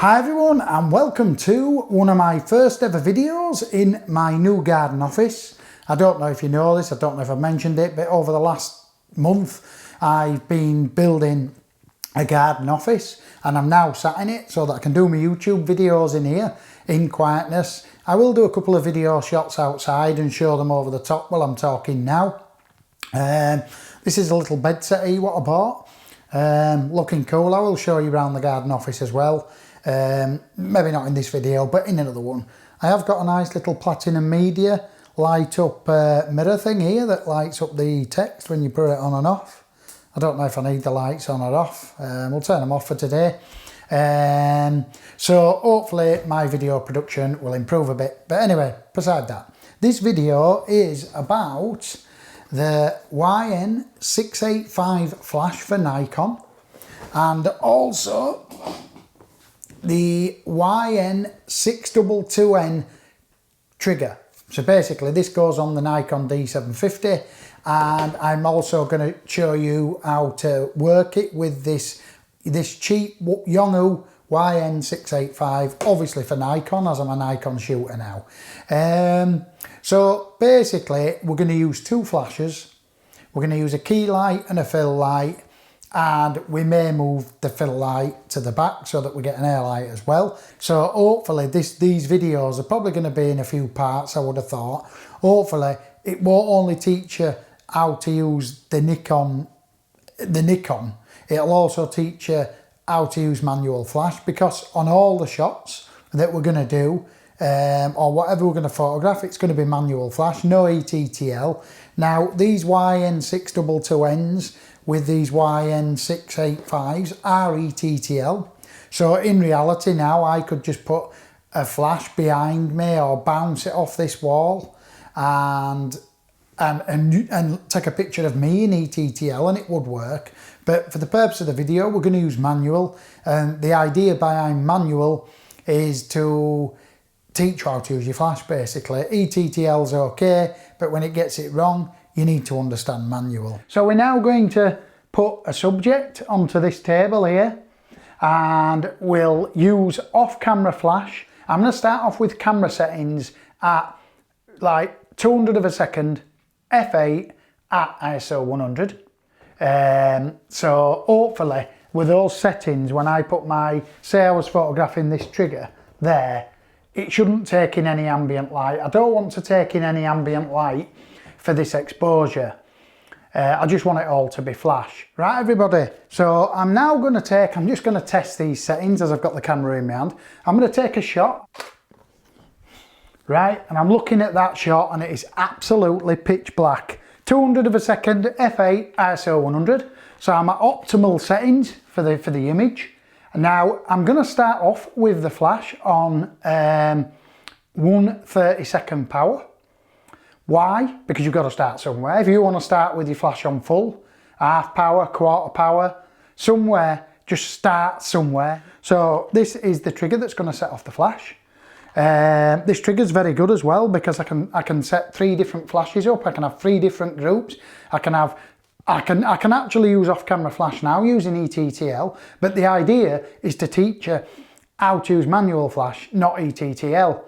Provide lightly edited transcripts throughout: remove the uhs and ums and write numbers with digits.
Hi everyone and welcome to one of my first ever videos in my new garden office. I don't know if you know this, I don't know if I've mentioned it, but over the last month I've been building a garden office and I'm now sat in it so that I can do my YouTube videos in here in quietness. I will do a couple of video shots outside and show them over the top while I'm talking now. This is a little bed settee what I bought. Looking cool. I will show you around the garden office as well. Maybe not in this video, but in another one. I have got a nice little platinum media light up mirror thing here that lights up the text when you put it on and off. I don't know if I need the lights on or off. We'll turn them off for today. So hopefully my video production will improve a bit. But anyway, beside that, this video is about the YN685 flash for Nikon and also the YN622N trigger. So basically this goes on the Nikon D750 and I'm also going to show you how to work it with this cheap Yongnuo YN685, obviously for Nikon as I'm a Nikon shooter now. So basically we're going to use two flashes. We're going to use a key light and a fill light, and we may move the fill light to the back so that we get an air light as well. So hopefully these videos are probably going to be in a few parts, I would have thought. Hopefully it won't only teach you how to use the Nikon, it'll also teach you how to use manual flash, because on all the shots that we're going to do or whatever we're going to photograph, it's going to be manual flash, no ETTL. Now these YN622Ns with these YN685s are ETTL, so in reality now I could just put a flash behind me or bounce it off this wall and take a picture of me in ETTL and it would work. But for the purpose of the video we're going to use manual, and the idea behind manual is to teach you how to use your flash basically. ETTL's okay, but when it gets it wrong you need to understand manual. So we're now going to put a subject onto this table here and we'll use off-camera flash. I'm going to start off with camera settings at like 200 of a second, f8 at ISO 100. So hopefully with those settings, when I put say I was photographing this trigger there, it shouldn't take in any ambient light. I don't want to take in any ambient light for this exposure. I just want it all to be flash. Right everybody, so I'm just going to test these settings as I've got the camera in my hand. I'm going to take a shot, right, and I'm looking at that shot and it is absolutely pitch black. 200 of a second, f8, ISO 100. So I'm at optimal settings for the image. And now I'm going to start off with the flash on 1/32 power. Why? Because you've got to start somewhere. If you want to start with your flash on full, half power, quarter power, somewhere, just start somewhere. So this is the trigger that's going to set off the flash. This trigger is very good as well because I can set 3 different flashes up. I can have 3 different groups. I can actually use off-camera flash now using ETTL, but the idea is to teach you how to use manual flash, not ETTL.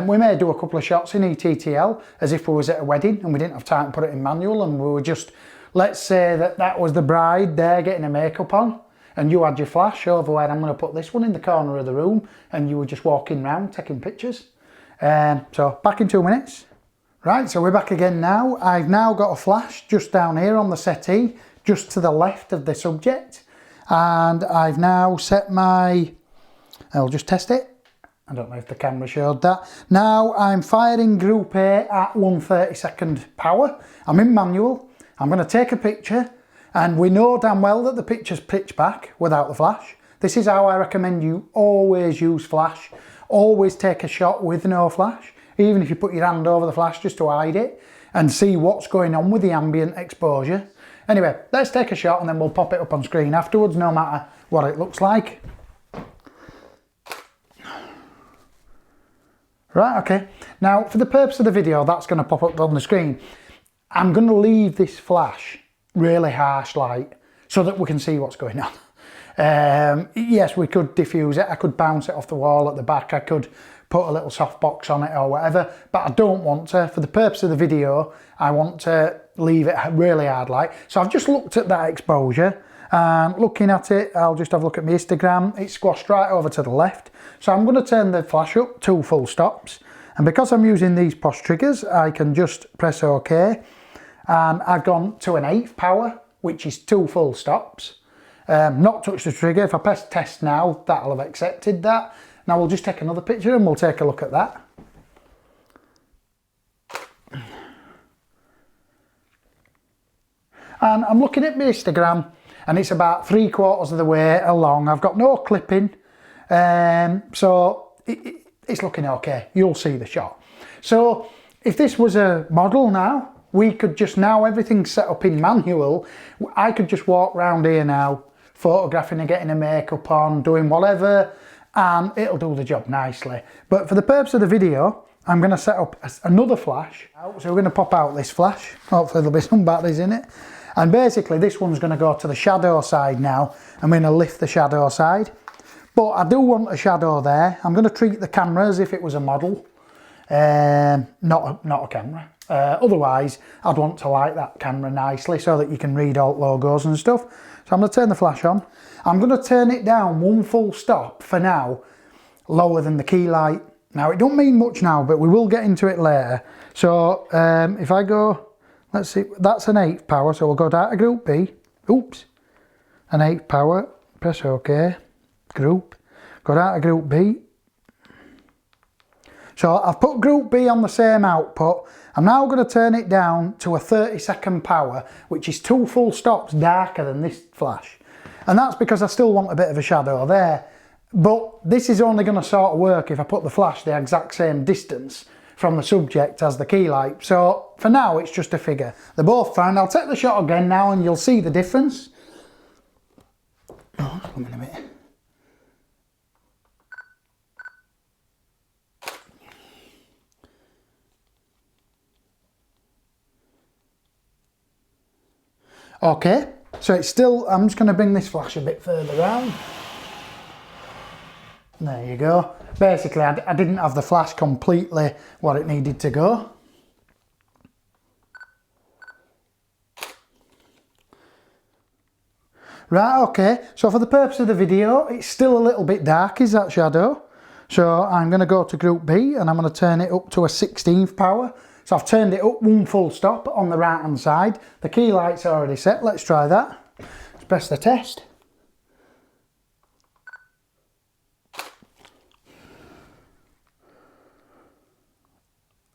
We may do a couple of shots in ETTL as if we was at a wedding and we didn't have time to put it in manual, and we were just, let's say that was the bride there getting her makeup on and you had your flash over where I'm going to put this one in the corner of the room and you were just walking around taking pictures. So back in 2 minutes. Right, so we're back again now. I've now got a flash just down here on the settee, just to the left of the subject. And I've now set I'll just test it. I don't know if the camera showed that. Now I'm firing group A at 1/32 power. I'm in manual. I'm going to take a picture, and we know damn well that the picture's pitch black without the flash. This is how I recommend you always use flash. Always take a shot with no flash, even if you put your hand over the flash just to hide it and see what's going on with the ambient exposure. Anyway, let's take a shot and then we'll pop it up on screen afterwards, no matter what it looks like. Right, okay. Now, for the purpose of the video, that's going to pop up on the screen. I'm going to leave this flash really harsh light so that we can see what's going on. Yes, we could diffuse it. I could bounce it off the wall at the back. I could put a little softbox on it or whatever, but I don't want to. For the purpose of the video, I want to leave it really hard light. So I've just looked at that exposure, and looking at it, I'll just have a look at my histogram. It's squashed right over to the left. So I'm going to turn the flash up 2 full stops. And because I'm using these POS triggers, I can just press OK. And I've gone to an 1/8 power, which is 2 full stops. Not touch the trigger. If I press test now, that'll have accepted that. Now we'll just take another picture and we'll take a look at that. And I'm looking at my histogram, and it's about 3/4 of the way along. I've got no clipping, so it's looking okay. You'll see the shot. So if this was a model now, we could just, now everything's set up in manual, I could just walk around here now, photographing and getting a makeup on, doing whatever, and it'll do the job nicely. But for the purpose of the video, I'm going to set up another flash. So we're going to pop out this flash. Hopefully there'll be some batteries in it. And basically this one's going to go to the shadow side now. I'm going to lift the shadow side. But I do want a shadow there. I'm going to treat the camera as if it was a model, not a camera. Otherwise, I'd want to light that camera nicely so that you can read alt logos and stuff. So I'm going to turn the flash on. I'm going to turn it down 1 full stop for now, lower than the key light. Now, it don't mean much now, but we will get into it later. So if I go, let's see, that's an 1/8 power, so we'll go down to group B. Oops, an 1/8 power, press OK. Group, go down to group B. So I've put group B on the same output. I'm now going to turn it down to a 30-second power, which is 2 full stops darker than this flash. And that's because I still want a bit of a shadow there. But this is only going to sort of work if I put the flash the exact same distance from the subject as the key light. So for now, it's just a figure. They're both fine. I'll take the shot again now and you'll see the difference. Oh, come in a minute. Okay, so it's still, I'm just going to bring this flash a bit further round. There you go. Basically, I didn't have the flash completely what it needed to go. Right, okay, so for the purpose of the video, it's still a little bit dark, is that shadow? So I'm going to go to group B and I'm going to turn it up to a 16th power. So I've turned it up 1 full stop on the right hand side. The key light's already set. Let's try that. Let's press the test.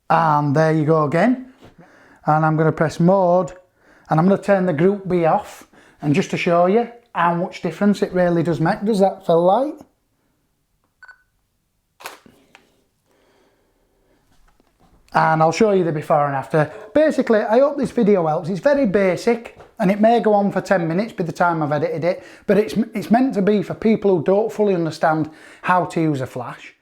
And there you go again. And I'm going to press mode and I'm going to turn the group B off. And just to show you how much difference it really does make. Does that feel light? And I'll show you the before and after. Basically, I hope this video helps. It's very basic and it may go on for 10 minutes by the time I've edited it, but it's meant to be for people who don't fully understand how to use a flash.